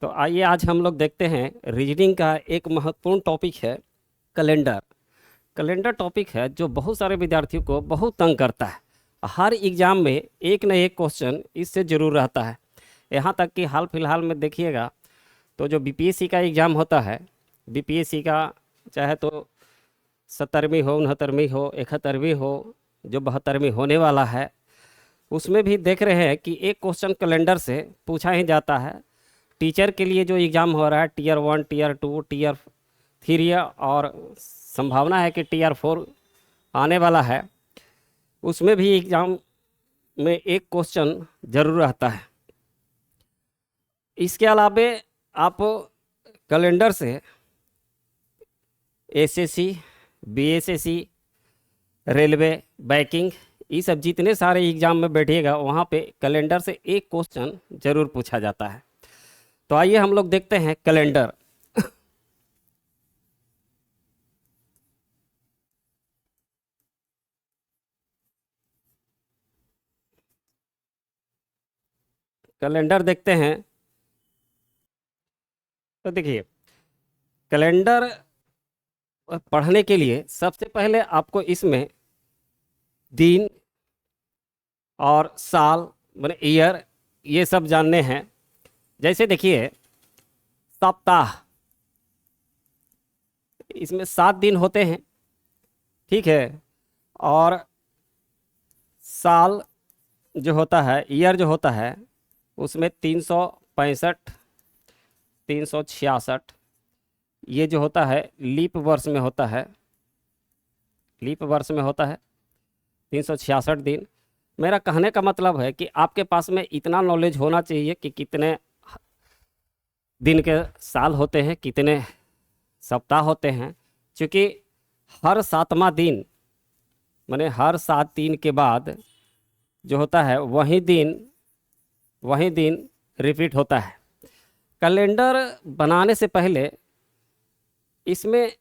तो आइए आज हम लोग देखते हैं रीजनिंग का एक महत्वपूर्ण टॉपिक है कैलेंडर। कैलेंडर टॉपिक है जो बहुत सारे विद्यार्थियों को बहुत तंग करता है। हर एग्ज़ाम में एक न एक क्वेश्चन इससे ज़रूर रहता है। यहाँ तक कि हाल फिलहाल में देखिएगा तो जो बीपीएससी का एग्ज़ाम होता है, बीपीएससी का चाहे तो 70वीं हो, 69वीं हो, 71वीं हो, जो 72वीं होने वाला है, उसमें भी देख रहे हैं कि एक क्वेश्चन कैलेंडर से पूछा ही जाता है। टीचर के लिए जो एग्ज़ाम हो रहा है टीयर 1, टीयर 2, टीयर 3 और संभावना है कि टीयर 4 आने वाला है, उसमें भी एग्ज़ाम में एक क्वेश्चन ज़रूर रहता है। इसके अलावे आप कैलेंडर से एसएससी, बीएसएससी, रेलवे, बैंकिंग, ये सब जितने सारे एग्ज़ाम में बैठिएगा वहाँ पे कैलेंडर से एक क्वेश्चन ज़रूर पूछा जाता है। तो आइए हम लोग देखते हैं कैलेंडर। कैलेंडर देखते हैं तो देखिए, कैलेंडर पढ़ने के लिए सबसे पहले आपको इसमें दिन और साल माने ईयर ये सब जानने हैं। जैसे देखिए सप्ताह, इसमें 7 दिन होते हैं, ठीक है। और साल जो होता है, ईयर जो होता है, उसमें 365, 366 ये जो होता है लीप वर्ष में होता है, लीप वर्ष में होता है 366 दिन। मेरा कहने का मतलब है कि आपके पास में इतना नॉलेज होना चाहिए कि कितने दिन के साल होते हैं, कितने सप्ताह होते हैं, क्योंकि हर 7वां दिन माने हर 7 दिन के बाद जो होता है वही दिन रिपीट होता है। कैलेंडर बनाने से पहले इसमें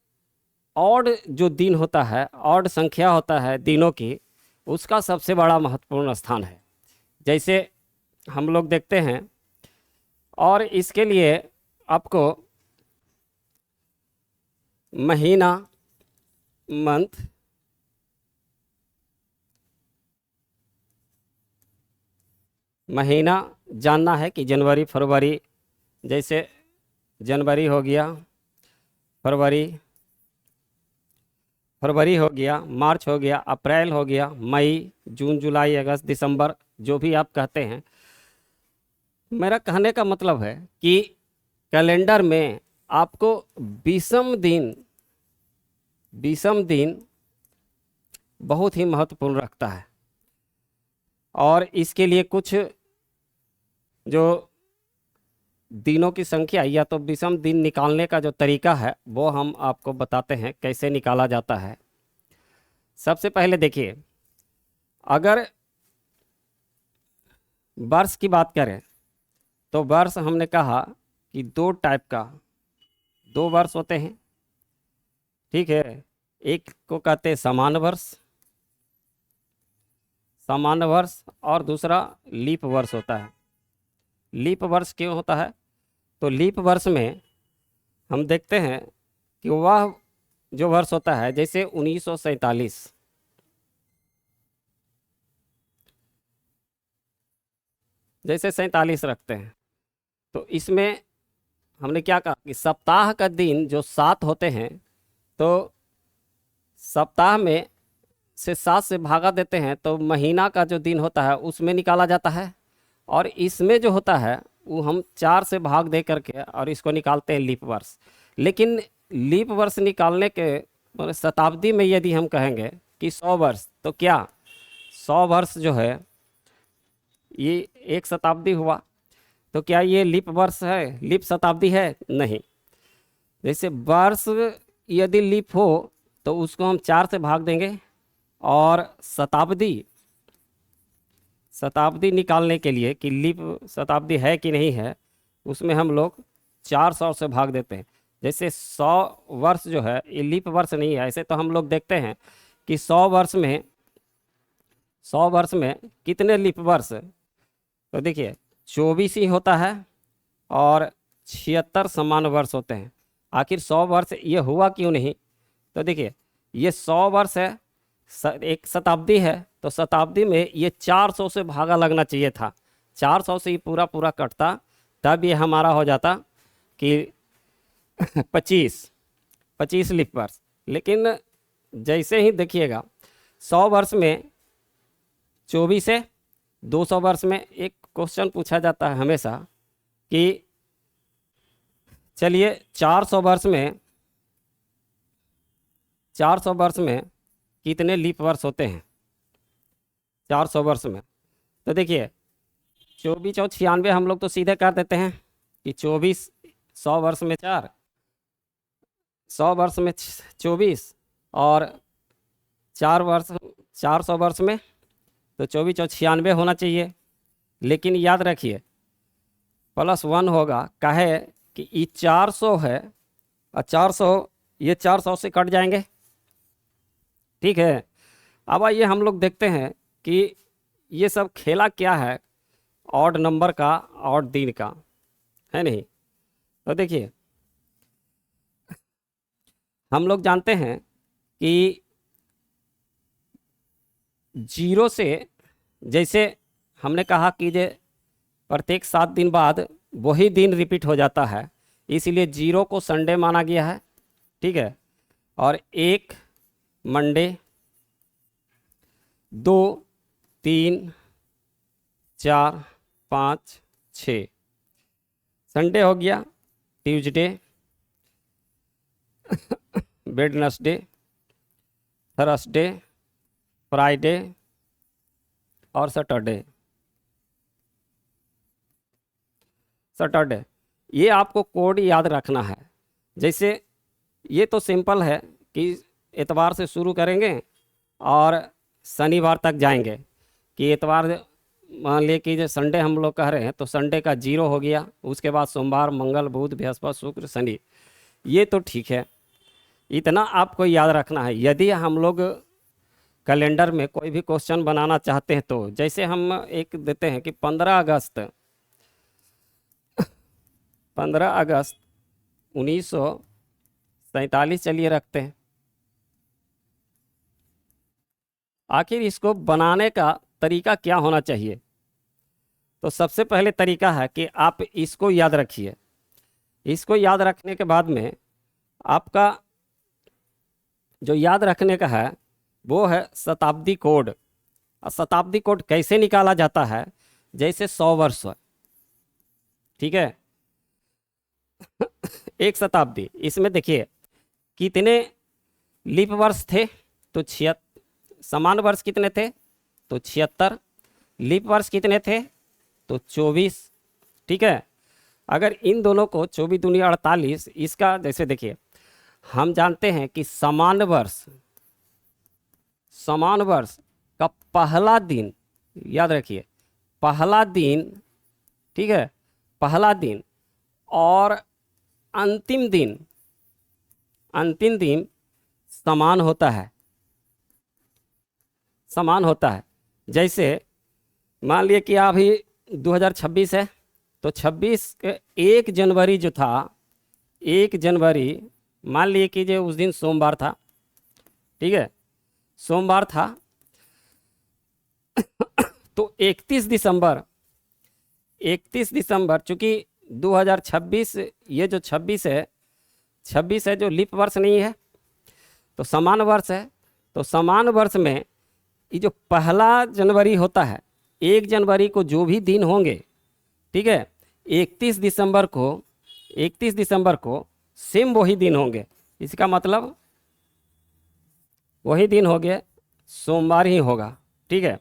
ऑड जो दिन होता है, ऑड संख्या होता है दिनों की, उसका सबसे बड़ा महत्वपूर्ण स्थान है। जैसे हम लोग देखते हैं, और इसके लिए आपको महीना, मंथ, महीना जानना है कि जनवरी, फरवरी, जैसे जनवरी हो गया, फरवरी हो गया, मार्च हो गया, अप्रैल हो गया, मई, जून, जुलाई, अगस्त, दिसंबर, जो भी आप कहते हैं। मेरा कहने का मतलब है कि कैलेंडर में आपको बीसम दिन बहुत ही महत्वपूर्ण रखता है। और इसके लिए कुछ जो दिनों की संख्या या तो विषम दिन निकालने का जो तरीका है वो हम आपको बताते हैं कैसे निकाला जाता है। सबसे पहले देखिए, अगर वर्ष की बात करें तो वर्ष हमने कहा कि दो वर्ष होते हैं, ठीक है। एक को कहते हैं सामान्य वर्ष और दूसरा लीप वर्ष होता है। लीप वर्ष क्यों होता है? तो लीप वर्ष में हम देखते हैं कि वह जो वर्ष होता है, जैसे 1947, जैसे 47 रखते हैं, तो इसमें हमने क्या कहा कि सप्ताह का दिन जो 7 होते हैं, तो सप्ताह में से 7 से भागा देते हैं तो महीना का जो दिन होता है उसमें निकाला जाता है। और इसमें जो होता है वो हम 4 से भाग दे करके और इसको निकालते हैं लीप वर्ष। लेकिन लीप वर्ष निकालने के मतलब शताब्दी में यदि हम कहेंगे कि 100 वर्ष, तो क्या 100 वर्ष जो है ये एक शताब्दी हुआ? तो क्या ये लीप वर्ष है, लीप शताब्दी है? नहीं। जैसे वर्ष यदि लीप हो तो उसको हम 4 से भाग देंगे, और शताब्दी निकालने के लिए कि लीप शताब्दी है कि नहीं है, उसमें हम लोग 400 से भाग देते हैं। जैसे 100 वर्ष जो है ये लीप वर्ष नहीं है। ऐसे तो हम लोग देखते हैं कि 100 वर्ष में कितने लीप वर्ष? तो देखिए 24 ही होता है, और 76 समान वर्ष होते हैं। आखिर 100 वर्ष ये हुआ क्यों नहीं? तो देखिए, ये 100 वर्ष है, एक शताब्दी है, तो शताब्दी में ये 400 से भागा लगना चाहिए था। 400 से ही पूरा पूरा कटता, तब ये हमारा हो जाता कि 25 लीप वर्ष। लेकिन जैसे ही देखिएगा 100 वर्ष में 24 है, 200 वर्ष में एक क्वेश्चन पूछा जाता है हमेशा कि चलिए 400 वर्ष में कितने लीप वर्ष होते हैं 400 वर्ष में? तो देखिए 24 और 96 हम लोग तो सीधे कर देते हैं कि 24 100 वर्ष में 4, 100 वर्ष में 24 और 400 वर्ष में तो 24 और 96 होना चाहिए। लेकिन याद रखिए +1 होगा, काहे कि ये 400 है और 400 ये 400 से कट जाएंगे। ठीक है, अब आइए हम लोग देखते हैं कि ये सब खेला क्या है, ऑड नंबर का, ऑड दिन का, है नहीं? तो देखिए हम लोग जानते हैं कि 0 से, जैसे हमने कहा कि जे प्रत्येक 7 दिन बाद वही दिन रिपीट हो जाता है, इसलिए 0 को संडे माना गया है। ठीक है, और 1 मंडे, 2 3 4 5 6 संडे हो गया, ट्यूसडे, वेडनेसडे, थर्सडे, फ्राइडे और सैटरडे। ये आपको कोड याद रखना है। जैसे ये तो सिंपल है कि इतवार से शुरू करेंगे और शनिवार तक जाएंगे, कि इतवार मान लिए कि जो संडे हम लोग कह रहे हैं तो संडे का 0 हो गया, उसके बाद सोमवार, मंगल, बुध, बृहस्पति, शुक्र, शनि। ये तो ठीक है, इतना आपको याद रखना है। यदि हम लोग कैलेंडर में कोई भी क्वेश्चन बनाना चाहते हैं तो जैसे हम एक देते हैं कि 15 अगस्त 1947 चलिए रखते हैं। आखिर इसको बनाने का तरीका क्या होना चाहिए? तो सबसे पहले तरीका है कि आप इसको याद रखिए। इसको याद रखने के बाद में आपका जो याद रखने का है वो है शताब्दी कोड। और शताब्दी कोड कैसे निकाला जाता है? जैसे 100 वर्ष, ठीक है, एक शताब्दी, इसमें देखिए कितने लीप वर्ष थे, तो 76। समान वर्ष कितने थे? तो 76। लीप वर्ष कितने थे? तो 24। ठीक है, अगर इन दोनों को 24 दूनी 48, इसका जैसे देखिए हम जानते हैं कि समान वर्ष का पहला दिन, याद रखिए पहला दिन, ठीक है, पहला दिन और अंतिम दिन समान होता है। जैसे मान लिए कि अभी 2026 है, तो 26 के 1 जनवरी जो था, 1 जनवरी मान लिए कि जो उस दिन सोमवार था, ठीक है, सोमवार था, तो 31 दिसंबर, चूंकि 2026, ये जो 26 है जो लीप वर्ष नहीं है तो समान वर्ष है। तो समान वर्ष में ये जो पहला जनवरी होता है, 1 जनवरी को जो भी दिन होंगे, ठीक है, 31 दिसंबर को सेम वही दिन होंगे। इसका मतलब वही दिन हो गया, सोमवार ही होगा। ठीक है,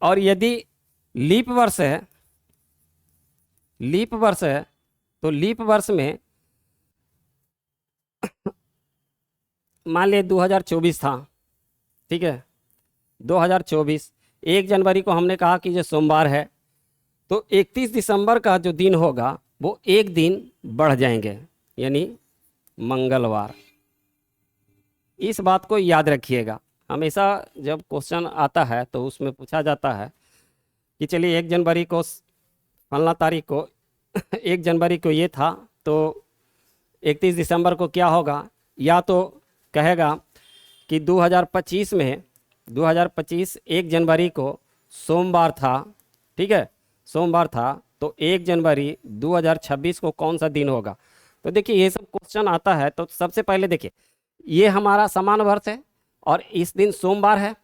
और यदि लीप वर्ष है तो लीप वर्ष में मान लिया 2024 था, ठीक है, 2024, 1 जनवरी को हमने कहा कि जो सोमवार है, तो 31 दिसंबर का जो दिन होगा वो एक दिन बढ़ जाएंगे, यानी मंगलवार। इस बात को याद रखिएगा। हमेशा जब क्वेश्चन आता है तो उसमें पूछा जाता है कि चलिए 1 जनवरी को फलना तारीख को 1 जनवरी को ये था, तो 31 दिसंबर को क्या होगा? या तो कहेगा कि 2025 में 2025 1 जनवरी को सोमवार था, ठीक है, सोमवार था, तो 1 जनवरी 2026 को कौन सा दिन होगा? तो देखिए ये सब क्वेश्चन आता है, तो सबसे पहले देखिए ये हमारा समान वर्ष है और इस दिन सोमवार है,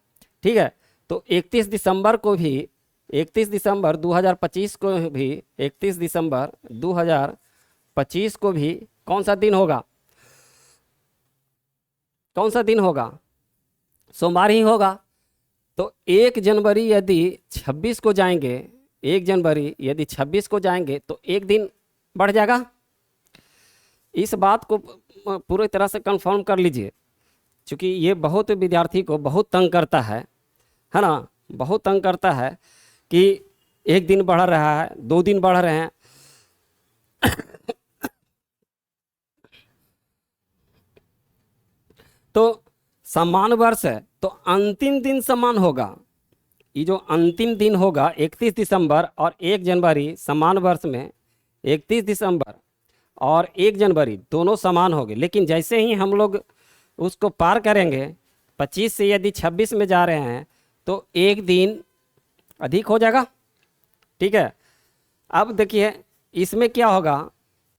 ठीक है। तो 31 दिसंबर को भी 31 दिसंबर 2025 को भी 31 दिसंबर 2025 को भी कौन सा दिन होगा? कौन सा दिन होगा? सोमवार ही होगा। तो 1 जनवरी यदि 26 को जाएंगे, 1 जनवरी यदि 26 को जाएंगे तो एक दिन बढ़ जाएगा। इस बात को पूरी तरह से कंफर्म कर लीजिए, क्योंकि ये बहुत विद्यार्थी को बहुत तंग करता है ना, बहुत तंग करता है कि एक दिन बढ़ रहा है, 2 दिन बढ़ रहे हैं। तो समान वर्ष है तो अंतिम दिन समान होगा। ये जो अंतिम दिन होगा 31 दिसंबर और 1 जनवरी समान वर्ष में 31 दिसंबर और 1 जनवरी दोनों समान होंगे, लेकिन जैसे ही हम लोग उसको पार करेंगे 25 से यदि 26 में जा रहे हैं तो एक दिन अधिक हो जाएगा, ठीक है। अब देखिए इसमें क्या होगा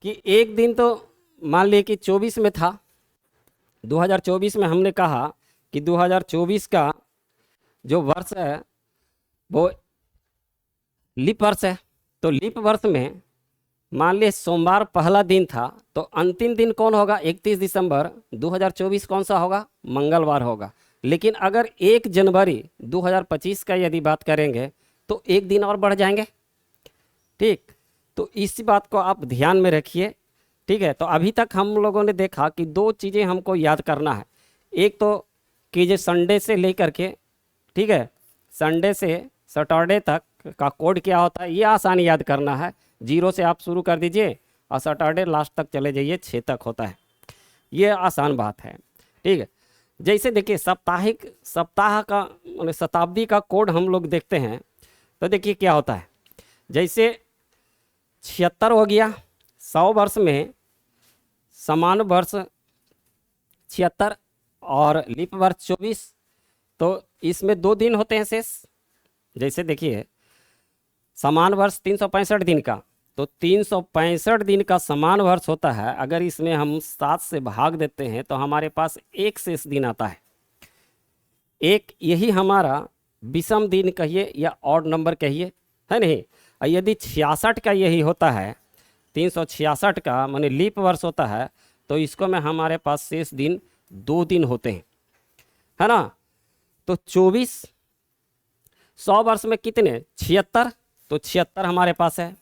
कि एक दिन तो मान लिए कि 24 में था, 2024 में हमने कहा कि 2024 का जो वर्ष है वो लीप वर्ष है। तो लीप वर्ष में मान लिए सोमवार पहला दिन था, तो अंतिम दिन कौन होगा? 31 दिसंबर 2024 कौन सा होगा? मंगलवार होगा। लेकिन अगर 1 जनवरी 2025 का यदि बात करेंगे तो एक दिन और बढ़ जाएंगे, ठीक। तो इस बात को आप ध्यान में रखिए, ठीक है। तो अभी तक हम लोगों ने देखा कि 2 चीज़ें हमको याद करना है। एक तो कीजिए संडे से लेकर के, ठीक है, संडे से सैटरडे तक का कोड क्या होता है, ये आसान याद करना है। 0 से आप शुरू कर दीजिए और सैटरडे लास्ट तक चले जाइए, 6 तक होता है। ये आसान बात है, ठीक है। जैसे देखिए सप्ताह का माने शताब्दी का कोड हम लोग देखते हैं, तो देखिए क्या होता है। जैसे 76 हो गया, 100 वर्ष में समान वर्ष 76 और लीप वर्ष 24, तो इसमें 2 दिन होते हैं शेष। जैसे देखिए समान वर्ष 365 दिन का, तो 365 दिन का समान वर्ष होता है। अगर इसमें हम 7 से भाग देते हैं तो हमारे पास एक शेष दिन आता है, एक। यही हमारा विषम दिन कहिए या ऑड नंबर कहिए, है नहीं। और यदि 66 का यही होता है, 366 का माने लीप वर्ष होता है, तो इसको में हमारे पास शेष दिन 2 दिन होते हैं, है ना। तो 24 100 वर्ष में कितने? 76, तो 76 हमारे पास है,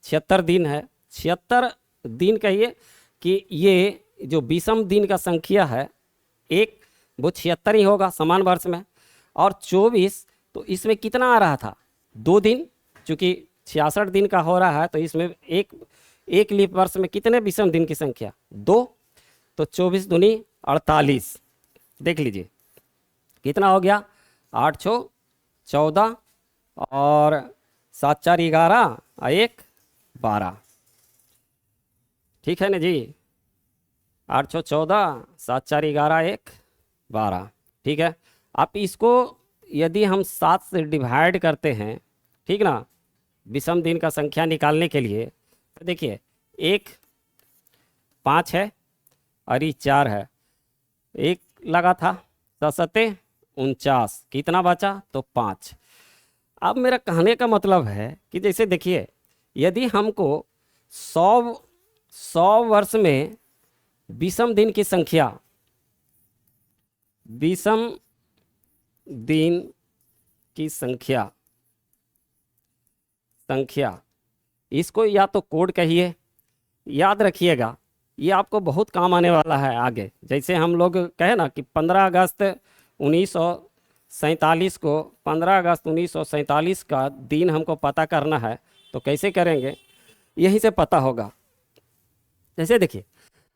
76 दिन है। 76 दिन कहिए कि ये जो विषम दिन का संख्या है एक, वो 76 ही होगा समान वर्ष में। और 24 तो इसमें कितना आ रहा था? 2 दिन, चूँकि 66 दिन का हो रहा है तो इसमें एक लीप वर्ष में कितने विषम दिन की संख्या? 2। तो 24 दूनी 48, देख लीजिए कितना हो गया? 8 6 14 और 7 4 11 और 1 12, ठीक है ना जी। 8 6 14 7 4 11 1 12, ठीक है। आप इसको यदि हम 7 से डिवाइड करते हैं, ठीक ना, विषम दिन का संख्या निकालने के लिए, तो देखिए 1 5 है और ये 4 है, 1 लगा था, 7 49, कितना बचा? तो 5। अब मेरा कहने का मतलब है कि जैसे देखिए यदि हमको 100 वर्ष में विषम दिन की संख्या, विषम दिन की संख्या इसको या तो कोड कहिए, याद रखिएगा ये आपको बहुत काम आने वाला है आगे। जैसे हम लोग कहे ना कि 15 अगस्त 1947 को 15 अगस्त 1947 का दिन हमको पता करना है, तो कैसे करेंगे? यहीं से पता होगा। जैसे देखिए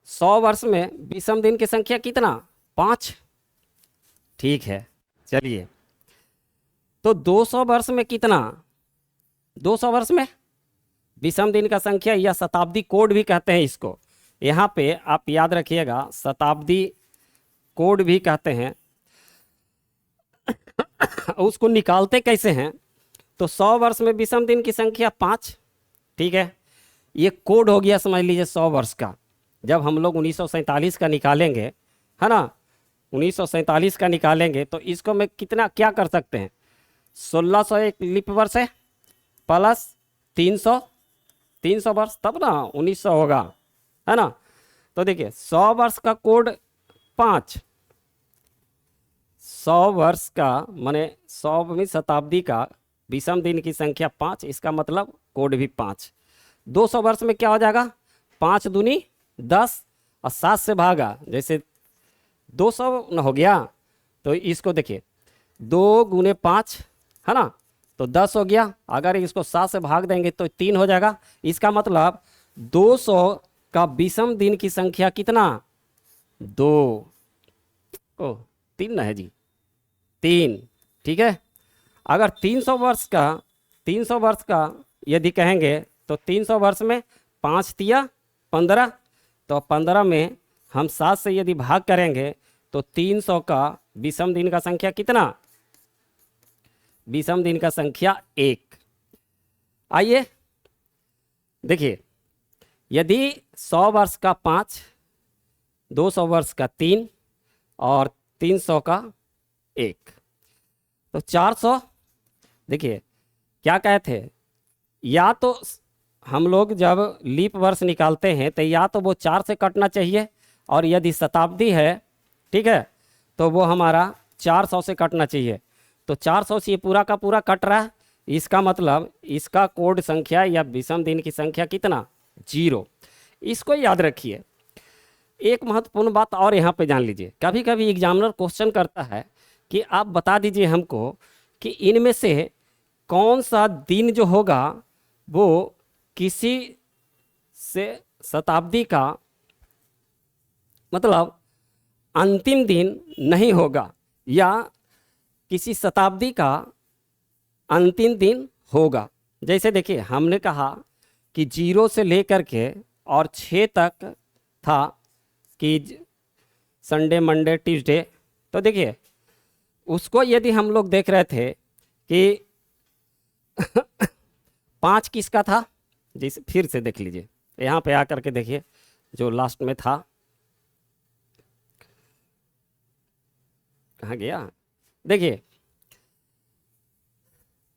100 वर्ष में विषम दिन की संख्या कितना? 5, ठीक है। चलिए तो 200 वर्ष में कितना? 200 वर्ष में विषम दिन का संख्या या शताब्दी कोड भी कहते हैं इसको। यहाँ पे आप याद रखिएगा, शताब्दी कोड भी कहते हैं। उसको निकालते कैसे हैं? तो 100 वर्ष में विषम दिन की संख्या 5, ठीक है, ये कोड हो गया समझ लीजिए 100 वर्ष का। जब हम लोग 1947 का निकालेंगे, है ना, 1947 का निकालेंगे तो इसको मैं कितना क्या कर सकते हैं, 1600 एक लीप वर्ष है प्लस 300 वर्ष, तब ना 1900 होगा, है ना। तो देखिए 100 वर्ष का कोड 5, 100 वर्ष का माने 100वीं शताब्दी का विषम दिन की संख्या 5, इसका मतलब कोड भी 5। 200 वर्ष में क्या हो जाएगा, 5 दूनी 10 और 7 से भागा, जैसे 200 न हो गया, तो इसको देखिए 2 गुने 5, है ना, तो 10 हो गया। अगर इसको 7 से भाग देंगे तो 3 हो जाएगा। इसका मतलब 200 का विषम दिन की संख्या कितना, 2, 3 ना है जी, 3, ठीक है। अगर 300 वर्ष का यदि कहेंगे तो 300 वर्ष में 5 तिया 15, तो 15 में हम 7 से यदि भाग करेंगे तो 300 का विषम दिन का संख्या कितना, विषम दिन का संख्या 1। आइए देखिए, यदि 100 वर्ष का 5, 200 वर्ष का 3 और 300 का 1, तो 400। देखिए क्या कहते थे, या तो हम लोग जब लीप वर्ष निकालते हैं तो या तो वो 4 से कटना चाहिए, और यदि शताब्दी है, ठीक है, तो वो हमारा 400 से कटना चाहिए। तो 400 से ये पूरा का पूरा कट रहा है, इसका मतलब इसका कोड संख्या या विषम दिन की संख्या कितना, 0। इसको याद रखिए। एक महत्वपूर्ण बात और यहाँ पे जान लीजिए, कभी कभी एग्जामिनर क्वेश्चन करता है कि आप बता दीजिए हमको कि इनमें से कौन सा दिन जो होगा वो किसी से शताब्दी का मतलब अंतिम दिन नहीं होगा या किसी शताब्दी का अंतिम दिन होगा। जैसे देखिए हमने कहा कि 0 से लेकर के और 6 तक था कि संडे मंडे ट्यूसडे, तो देखिए उसको यदि हम लोग देख रहे थे कि 5 किसका था, जिस फिर से देख लीजिए, यहाँ पे आकर के देखिए जो लास्ट में था, कहाँ गया, देखिए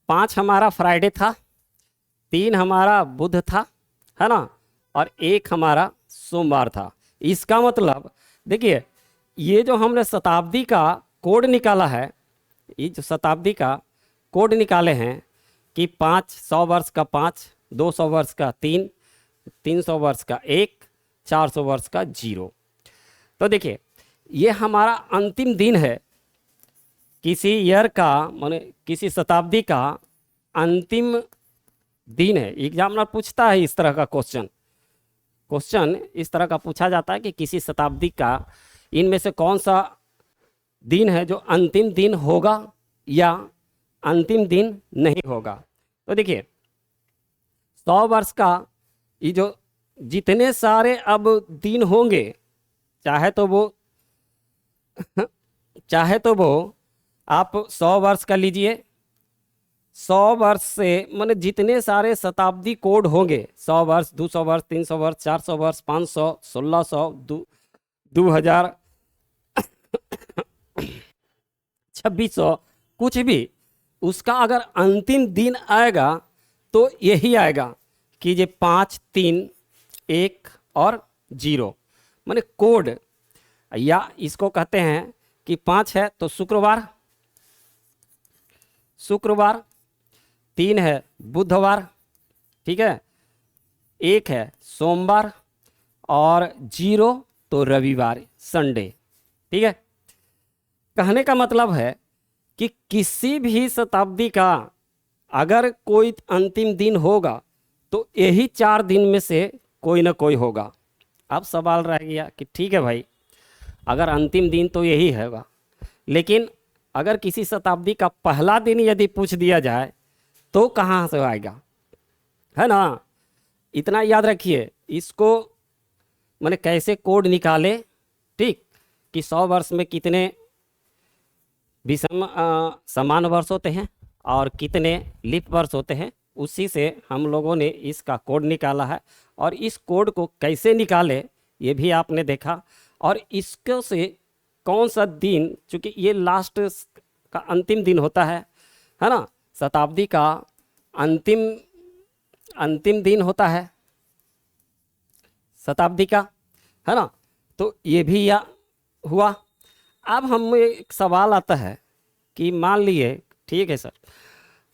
5 हमारा फ्राइडे था, 3 हमारा बुध था, है ना, और 1 हमारा सोमवार था। इसका मतलब देखिए ये जो हमने शताब्दी का कोड निकाला है, ये जो शताब्दी का कोड निकाले हैं कि 100 वर्ष का 5, 200 वर्ष का 3, 300 वर्ष का 1, 400 वर्ष का 0। तो देखिए ये हमारा अंतिम दिन है किसी ईयर का, माने किसी शताब्दी का अंतिम दिन है। एग्जामिनर पूछता है इस तरह का क्वेश्चन इस तरह का पूछा जाता है कि किसी शताब्दी का इनमें से कौन सा दिन है जो अंतिम दिन होगा या अंतिम दिन नहीं होगा। तो देखिए 100 वर्ष का ये जो जितने सारे अब दिन होंगे, चाहे तो वो आप 100 वर्ष का लीजिए, 100 वर्ष से माने जितने सारे शताब्दी कोड होंगे, 100 वर्ष, 200 वर्ष, 300 वर्ष, 400 वर्ष, 500, 1600, 2000, 2600, कुछ भी, उसका अगर अंतिम दिन आएगा तो यही आएगा कि ये 5, 3, 1 और 0, माने कोड, या इसको कहते हैं कि 5 है तो शुक्रवार, 3 है बुधवार, ठीक है, 1 है सोमवार और 0 तो रविवार, संडे, ठीक है। कहने का मतलब है कि किसी भी शताब्दी का अगर कोई अंतिम दिन होगा तो यही 4 दिन में से कोई ना कोई होगा। अब सवाल रह गया कि ठीक है भाई, अगर अंतिम दिन तो यही होगा, लेकिन अगर किसी शताब्दी का पहला दिन यदि पूछ दिया जाए तो कहाँ से आएगा, है ना। इतना याद रखिए इसको, मैंने कैसे कोड निकाले, ठीक, कि 100 वर्ष में कितने विषम समान वर्ष होते हैं और कितने लीप वर्ष होते हैं, उसी से हम लोगों ने इसका कोड निकाला है। और इस कोड को कैसे निकाले ये भी आपने देखा, और इसको से कौन सा दिन, चूँकि ये लास्ट का अंतिम दिन होता है ना, शताब्दी का अंतिम दिन होता है शताब्दी का, है ना, तो ये भी या हुआ। अब हम एक सवाल आता है कि मान लिए, ठीक है सर,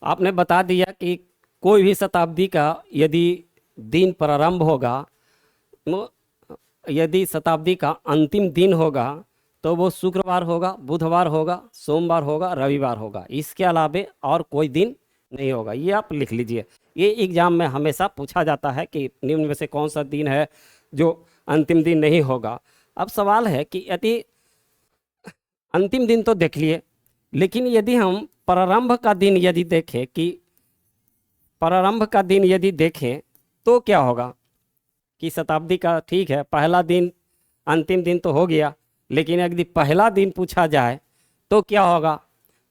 आपने बता दिया कि कोई भी शताब्दी का यदि दिन प्रारंभ होगा, यदि शताब्दी का अंतिम दिन होगा तो वो शुक्रवार होगा, बुधवार होगा, सोमवार होगा, रविवार होगा, इसके अलावे और कोई दिन नहीं होगा। ये आप लिख लीजिए, ये एग्जाम में हमेशा पूछा जाता है कि निम्न में से कौन सा दिन है जो अंतिम दिन नहीं होगा। अब सवाल है कि यदि अंतिम दिन तो देख लिए, लेकिन यदि हम प्रारंभ का दिन यदि देखें, कि प्रारंभ का दिन यदि देखें तो क्या होगा कि शताब्दी का, ठीक है, पहला दिन अंतिम दिन तो हो गया, लेकिन यदि पहला दिन पूछा जाए तो क्या होगा।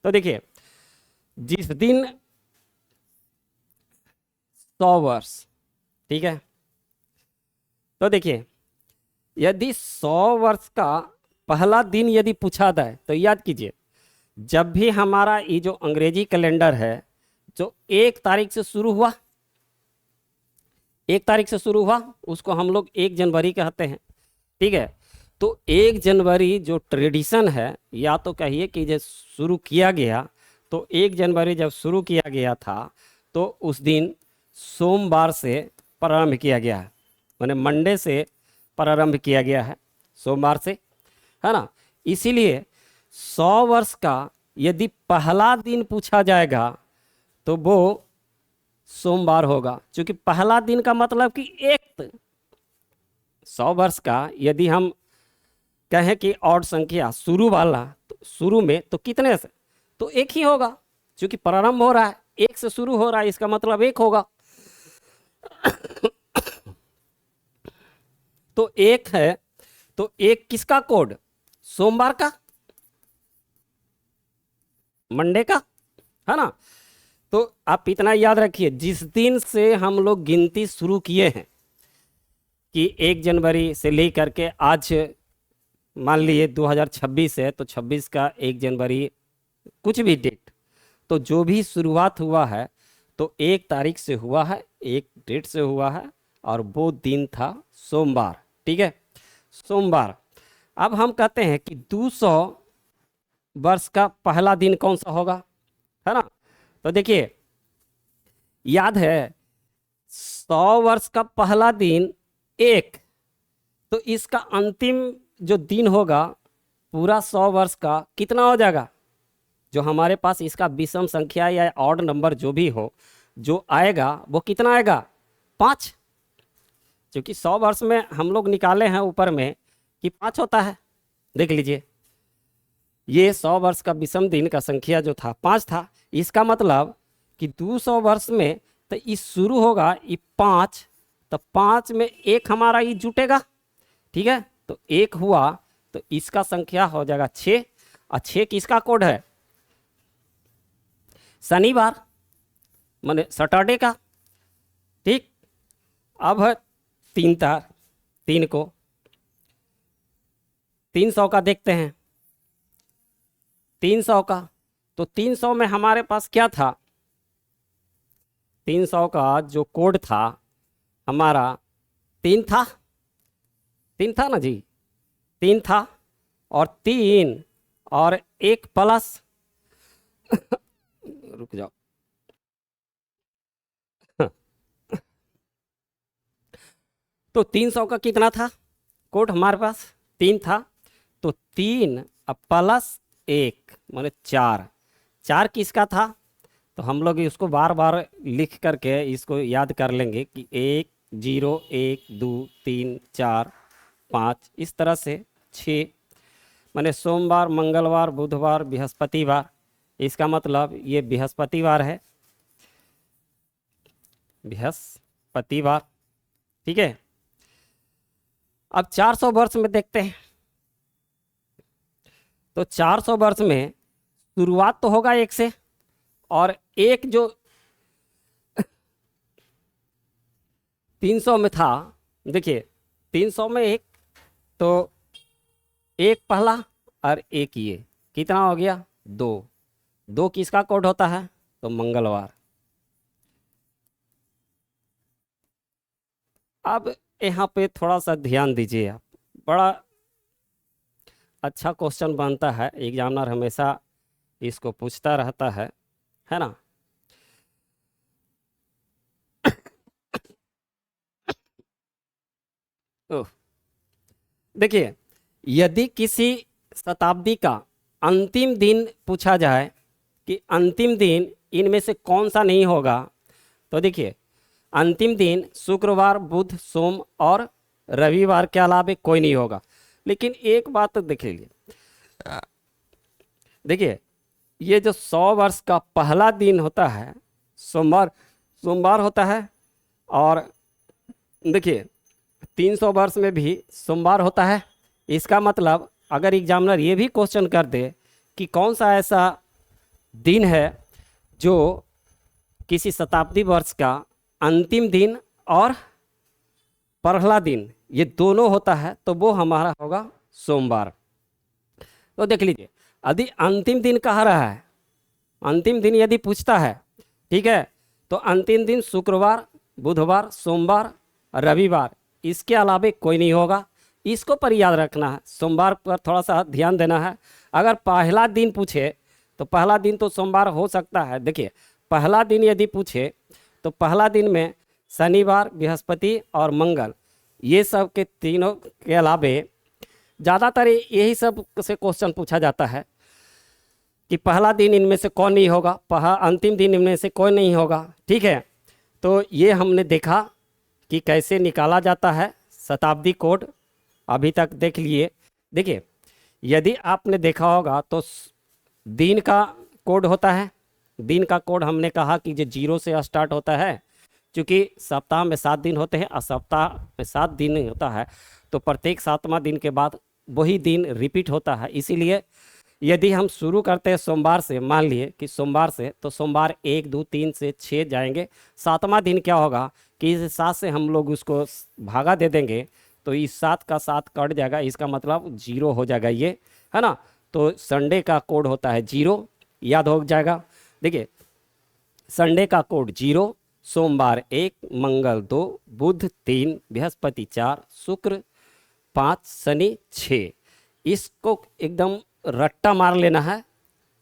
तो देखिए, जिस दिन 100 वर्ष, ठीक है, तो देखिए यदि 100 वर्ष का पहला दिन यदि पूछा जाए तो याद कीजिए, जब भी हमारा ये जो अंग्रेजी कैलेंडर है जो 1 तारीख से शुरू हुआ, 1 तारीख से शुरू हुआ, उसको हम लोग 1 जनवरी कहते हैं, ठीक है। तो 1 जनवरी जो ट्रेडिशन है, या तो कहिए कि जब शुरू किया गया, तो 1 जनवरी जब शुरू किया गया था तो उस दिन सोमवार से प्रारंभ किया गया है, माने मंडे से प्रारंभ किया गया है, सोमवार से, है ना। इसीलिए 100 वर्ष का यदि पहला दिन पूछा जाएगा तो वो सोमवार होगा, क्योंकि पहला दिन का मतलब कि 100 वर्ष का यदि हम कहें कि ऑड संख्या शुरू वाला, तो शुरू में तो कितने से, तो 1 ही होगा, क्योंकि प्रारंभ हो रहा है 1 से शुरू हो रहा है, इसका मतलब 1 होगा। तो 1 है, तो 1 किसका कोड, सोमवार का, मंडे का, है ना। तो आप इतना याद रखिए, जिस दिन से हम लोग गिनती शुरू किए हैं कि 1 जनवरी से लेकर के आज मान लिए 2026 है, तो 26 का 1 जनवरी कुछ भी डेट, तो जो भी शुरुआत हुआ है तो 1 तारीख से हुआ है, 1 डेट से हुआ है, और वो दिन था सोमवार, ठीक है, सोमवार। अब हम कहते हैं कि 200 वर्ष का पहला दिन कौन सा होगा, है ना। तो देखिए, याद है 100 वर्ष का पहला दिन 1, तो इसका अंतिम जो दिन होगा पूरा 100 वर्ष का कितना हो जाएगा, जो हमारे पास इसका विषम संख्या या ऑड नंबर जो भी हो, जो आएगा वो कितना आएगा, 5, क्योंकि 100 वर्ष में हम लोग निकाले हैं ऊपर में कि 5 होता है। देख लीजिए, ये 100 वर्ष का विषम दिन का संख्या जो था 5 था, इसका मतलब कि 200 वर्ष में तो इस शुरू होगा ये 5, तो 5 में 1 हमारा ये जुटेगा, ठीक है, तो 1 हुआ, तो इसका संख्या हो जाएगा 6, और 6 किसका कोड है, शनिवार, माने सैटरडे का, ठीक। अब है 3 तार, 3 को 300 का देखते हैं, 300 का, तो 300 में हमारे पास क्या था, 300 का जो कोड था हमारा 3 था, 3 था ना जी, 3 था, और 3 और 1 प्लस रुक जाओ, तो 300 का कितना था कोड हमारे पास, 3 था, तो 3 प्लस 1 माने 4, 4 किसका था, तो हम लोग इसको बार बार लिख करके इसको याद कर लेंगे कि 1 0 1 2 3 4 5, इस तरह से 6, माने सोमवार, मंगलवार, बुधवार, बृहस्पतिवार, इसका मतलब ये बृहस्पतिवार है, बृहस्पतिवार, ठीक है। अब 400 वर्ष में देखते हैं, तो 400 वर्ष में शुरुआत तो होगा एक से, और एक जो 300 में था, देखिए 300 में एक, तो एक पहला और एक ये कितना हो गया, 2। 2 किसका कोड होता है, तो मंगलवार। अब यहाँ पे थोड़ा सा ध्यान दीजिए आप, बड़ा अच्छा क्वेश्चन बनता है, एग्जामिनर हमेशा इसको पूछता रहता है ना। ओह, देखिए यदि किसी शताब्दी का अंतिम दिन पूछा जाए कि अंतिम दिन इनमें से कौन सा नहीं होगा, तो देखिए अंतिम दिन शुक्रवार, बुध, सोम और रविवार के अलावा कोई नहीं होगा। लेकिन एक बात तो देख लीजिए, देखिए ये जो 100 वर्ष का पहला दिन होता है सोमवार होता है, और देखिए 300 वर्ष में भी सोमवार होता है। इसका मतलब अगर एग्जामिनर ये भी क्वेश्चन कर दे कि कौन सा ऐसा दिन है जो किसी शताब्दी वर्ष का अंतिम दिन और पहला दिन ये दोनों होता है, तो वो हमारा होगा सोमवार। तो देख लीजिए, यदि अंतिम दिन कह रहा है, अंतिम दिन यदि पूछता है, ठीक है, तो अंतिम दिन शुक्रवार, बुधवार, सोमवार, रविवार, इसके अलावा कोई नहीं होगा। इसको पर याद रखना है, सोमवार पर थोड़ा सा ध्यान देना है। अगर पहला दिन पूछे तो पहला दिन तो सोमवार हो सकता है। देखिए पहला दिन यदि पूछे तो पहला दिन में शनिवार, बृहस्पति और मंगल, ये सब के तीनों के अलावे ज़्यादातर यही सब से क्वेश्चन पूछा जाता है कि पहला दिन इनमें से कौन नहीं होगा, अंतिम दिन इनमें से कौन नहीं होगा। ठीक है, तो ये हमने देखा कि कैसे निकाला जाता है शताब्दी कोड, अभी तक देख लिए। देखिए यदि आपने देखा होगा तो दिन का कोड होता है। दिन का कोड हमने कहा कि जो 0 से स्टार्ट होता है, क्योंकि सप्ताह में 7 दिन होते हैं और सप्ताह में 7 दिन होता है, तो प्रत्येक 7वां दिन के बाद वही दिन रिपीट होता है। इसीलिए यदि हम शुरू करते हैं सोमवार से, मान लिए कि सोमवार से, तो सोमवार 1, 2, 3 से 6 जाएंगे। 7वां दिन क्या होगा कि इस 7 से हम लोग उसको भागा दे देंगे, तो इस 7 का 7 कट जाएगा, इसका मतलब 0 हो जाएगा, ये है ना। तो संडे का कोड होता है 0, याद हो जाएगा। देखिए संडे का कोड 0, सोमवार 1, मंगल 2, बुध 3, बृहस्पति 4, शुक्र 5, शनि 6। इसको एकदम रट्टा मार लेना है,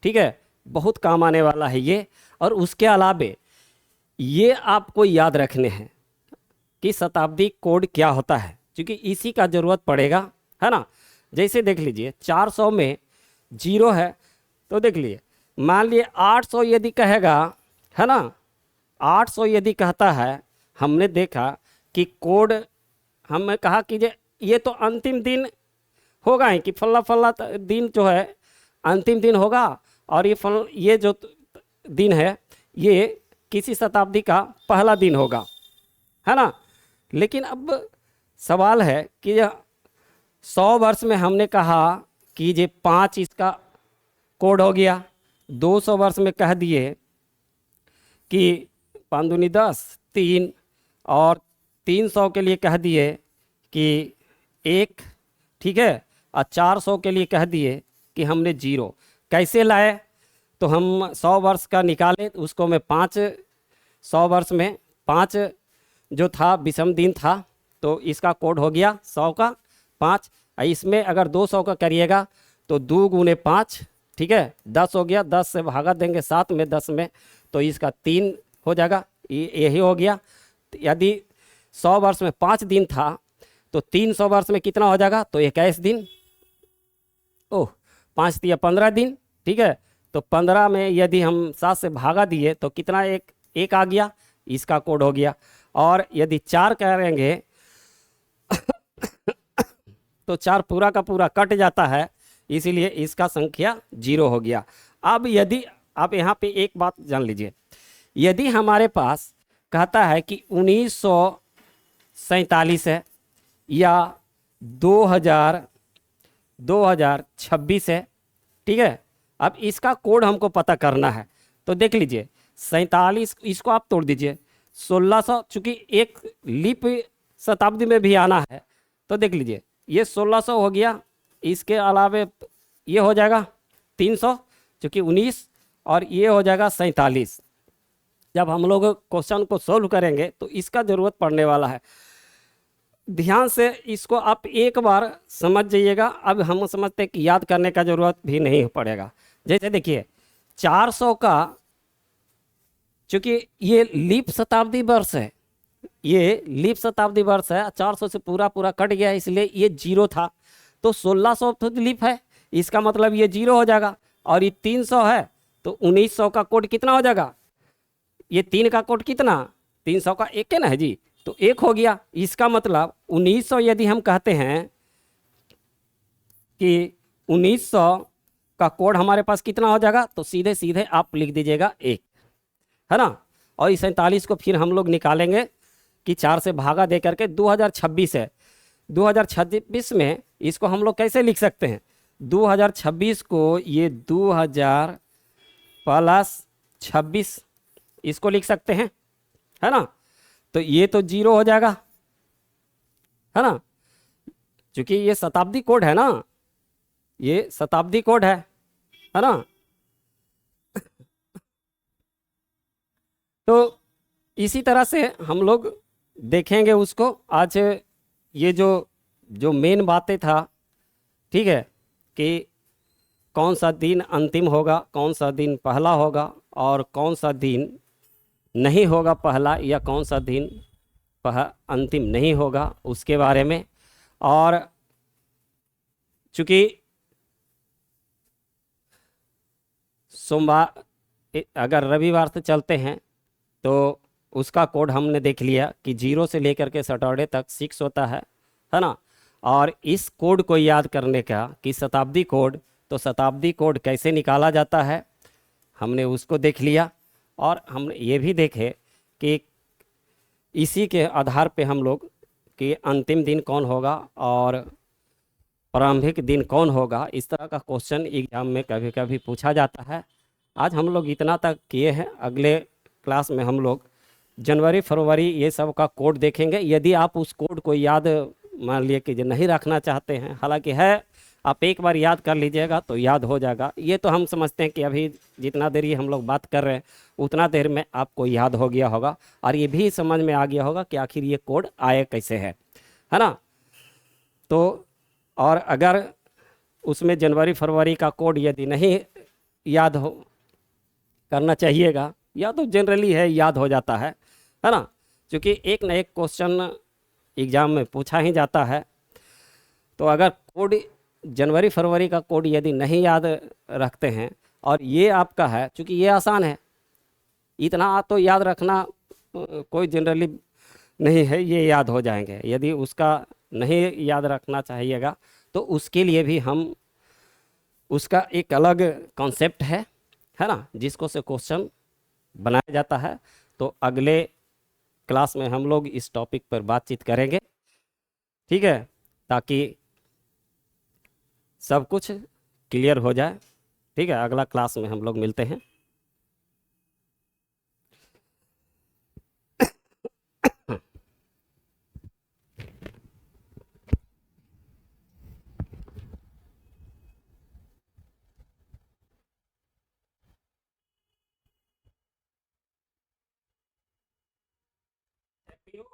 ठीक है, बहुत काम आने वाला है ये। और उसके अलावे ये आपको याद रखने हैं कि शताब्दी कोड क्या होता है, क्योंकि इसी का ज़रूरत पड़ेगा, है ना। जैसे देख लीजिए 400 में 0 है, तो देख लीजिए मान लिए 800 यदि कहेगा, है ना, 800 यदि कहता है, हमने देखा कि कोड हमने कहा कि ये तो अंतिम दिन होगा ही, कि फल्ला दिन जो है अंतिम दिन होगा, और ये जो दिन है ये किसी शताब्दी का पहला दिन होगा, है ना। लेकिन अब सवाल है कि 100 वर्ष में हमने कहा कि ये 5 इसका कोड हो गया, 200 वर्ष में कह दिए कि 5 दूनी 10, 3, और 300 के लिए कह दिए कि 1, ठीक है, और 400 के लिए कह दिए कि हमने 0। कैसे लाए, तो हम 100 वर्ष का निकाले, उसको मैं 5, 100 वर्ष में 5 जो था विषम दिन था, तो इसका कोड हो गया 100 का 5। इसमें अगर 200 का करिएगा तो 2 गुने 5, ठीक है, 10 हो गया, 10 से भागा देंगे 7 में, 10 में, तो इसका 3 हो जाएगा, यही हो गया। यदि 100 वर्ष में 5 दिन था तो 300 वर्ष में कितना हो जाएगा, तो 21 दिन। ओह, 5 दिया 15 दिन, ठीक है, तो 15 में यदि हम 7 से भागा दिए तो कितना, एक आ गया, इसका कोड हो गया। और यदि 4 करेंगे तो 4 पूरा का पूरा कट जाता है, इसीलिए इसका संख्या 0 हो गया। अब यदि आप यहाँ पे एक बात जान लीजिए, यदि हमारे पास कहता है कि 1900 2047 है या 2026 है, ठीक है। अब इसका कोड हमको पता करना है, तो देख लीजिए 47 इसको आप तोड़ दीजिए 1600, चूंकि एक लीप शताब्दी में भी आना है, तो देख लीजिए ये 1600 हो गया, इसके अलावे ये हो जाएगा 300 चूंकि 19, और ये हो जाएगा 47। जब हम लोग क्वेश्चन को सोल्व करेंगे तो इसका ज़रूरत पड़ने वाला है। ध्यान से इसको आप एक बार समझ जाइएगा। अब हम समझते हैं कि याद करने का ज़रूरत भी नहीं पड़ेगा। जैसे देखिए 400 का, चूँकि ये लीप शताब्दी वर्ष है, ये लीप शताब्दी वर्ष है, 400 से पूरा पूरा कट गया है, इसलिए ये जीरो था। तो 1600 तो लीप है, इसका मतलब ये जीरो हो जाएगा। और ये 300 है तो 1900 का कोड कितना हो जाएगा? ये 3 का कोड कितना? 300 का एक है ना है जी, तो एक हो गया। इसका मतलब 1900 यदि हम कहते हैं कि 1900 का कोड हमारे पास कितना हो जाएगा, तो सीधे सीधे आप लिख दीजिएगा 1, है ना। और इस 47 को फिर हम लोग निकालेंगे कि 4 से भागा दे करके 2026 है। 2026 में इसको हम लोग कैसे लिख सकते हैं? 2026 को ये 2000 प्लस 26 इसको लिख सकते हैं, है ना। तो ये तो जीरो हो जाएगा, है ना, क्योंकि ये शताब्दी कोड है ना, ये शताब्दी कोड है ना। तो इसी तरह से हम लोग देखेंगे उसको। आज ये जो मेन बातें था, ठीक है, कि कौन सा दिन अंतिम होगा, कौन सा दिन पहला होगा, और कौन सा दिन नहीं होगा पहला, या कौन सा दिन अंतिम नहीं होगा, उसके बारे में। और चूँकि सोमवार अगर रविवार से चलते हैं तो उसका कोड हमने देख लिया कि 0 से लेकर के सैटरडे तक 6 होता है ना। और इस कोड को याद करने का कि शताब्दी कोड, तो शताब्दी कोड कैसे निकाला जाता है हमने उसको देख लिया। और हमने ये भी देखे कि इसी के आधार पे हम लोग कि अंतिम दिन कौन होगा और प्रारंभिक दिन कौन होगा, इस तरह का क्वेश्चन एग्जाम में कभी कभी पूछा जाता है। आज हम लोग इतना तक किए हैं। अगले क्लास में हम लोग जनवरी फरवरी ये सब का कोड देखेंगे। यदि आप उस कोड को याद मान लिए कि नहीं रखना चाहते हैं, हालांकि है, आप एक बार याद कर लीजिएगा तो याद हो जाएगा। ये तो हम समझते हैं कि अभी जितना देर ये हम लोग बात कर रहे हैं उतना देर में आपको याद हो गया होगा, और ये भी समझ में आ गया होगा कि आखिर ये कोड आए कैसे है ना। तो और अगर उसमें जनवरी फरवरी का कोड यदि नहीं याद हो करना चाहिएगा, या तो जनरली है याद हो जाता है ना, क्योंकि एक न एक क्वेश्चन एग्ज़ाम में पूछा ही जाता है। तो अगर कोड जनवरी फरवरी का कोड यदि नहीं याद रखते हैं, और ये आपका है, क्योंकि ये आसान है, इतना तो याद रखना कोई जनरली नहीं है, ये याद हो जाएंगे। यदि उसका नहीं याद रखना चाहिएगा तो उसके लिए भी हम उसका एक अलग कॉन्सेप्ट है ना, जिसको से क्वेश्चन बनाया जाता है। तो अगले क्लास में हम लोग इस टॉपिक पर बातचीत करेंगे, ठीक है, ताकि सब कुछ क्लियर हो जाए। ठीक है, अगला क्लास में हम लोग मिलते हैं। Happy हो?